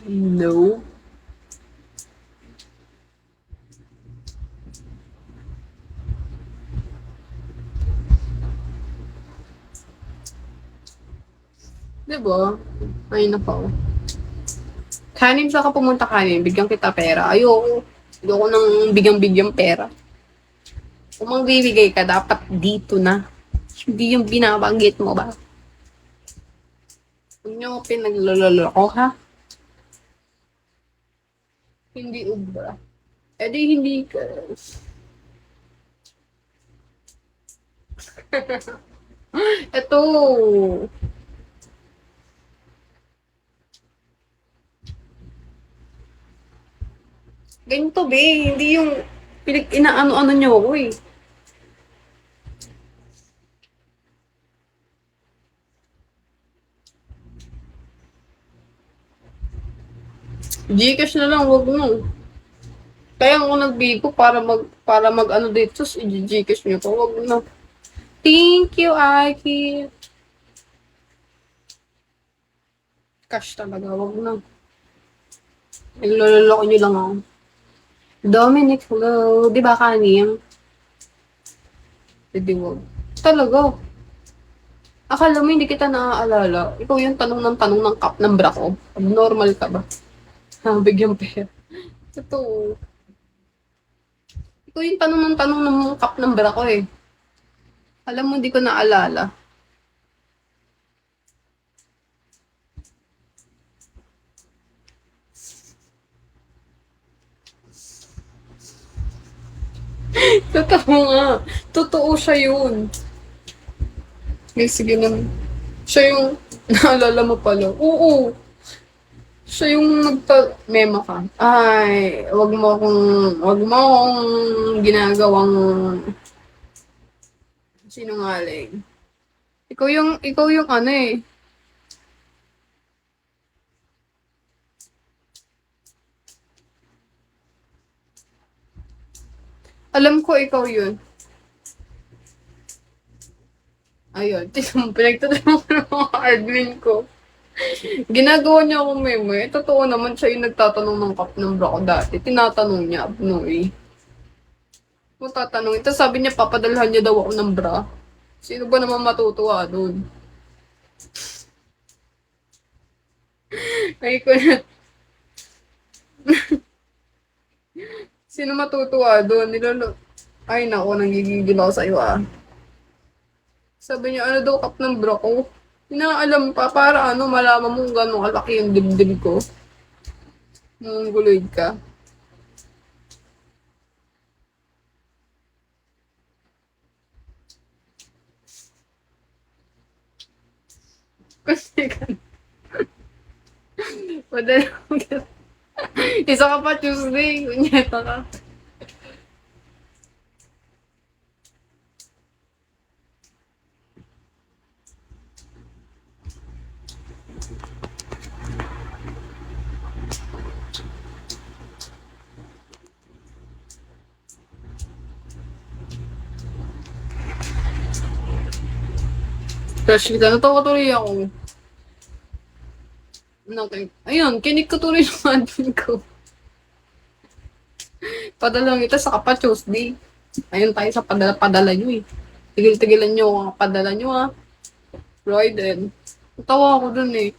No. Diba? Ay, nako. Kanin, saan ka pumunta kanin? Bigyan kita pera. Ayoko. Ayoko nang bigyang-bigyang pera. Kung magbibigay ka, dapat dito na. Hindi yung binabanggit mo ba? Huwag niyo ako pinagloloko, ha? Hindi ubra. Eh di hindi ka. Ito. Ganito, be. Hindi yung inaano-ano niyo ako eh. Gcash na lang, wag mo. Kaya ako nagbigo para mag ano dito, i-Gcash niyo ko, wag na. Thank you, Aki. Cash talaga, wag na. Niloloko niyo lang ako. Dominic, hello. Di ba kanim? Hindi, wag. Talaga. Akala mo hindi kita naaalala. Ikaw yung tanong ng cup ng bra ko. Abnormal ka ba? Ha, bigyan pera. Totoo. Ikaw yung tanong ng cup ng bra ko eh. Alam mo, hindi ko naalala. Totoo nga. Totoo siya yun. Okay, sige naman. Siya yung naalala mo pala. Oo. Siya yung memo ka. Ay, wag mo akong ginagawang sinungaling. Ikaw yung ano eh. Alam ko ikaw yun. Ayun, pinagtatanong ko ng mga admin ko. Ginagawa niya akong meme. Eh, totoo naman siya yung nagtatanong ng cup ng bra ko dati. Tinatanong niya, Abnoy. Kung tatanungin. Tapos sabi niya, papadalhan niya daw ako ng bra. Sino ba naman matutuwa doon? Ay, ko na. Sino matutuwa doon? Ay, nako, nangigigil ako sa'yo ah. Sabi niya, ano daw cup ng bra ko? Inaalam pa, para ano, malaman mo gano'ng kalaki yung dibdib ko. Mongoloid ka. Kasi ka. Padala mo ka. Isa ka pa Tuesday, kunyeta ka. Crush kita, natawa tuloy ako. Ayun, kinig ko tuloy ng admin ko. Padala kita sa kapa Tuesday. Ayun tayo sa padala nyo eh. Tigil-tigilan nyo ang padala nyo ah. Royden. Natawa ako dun eh.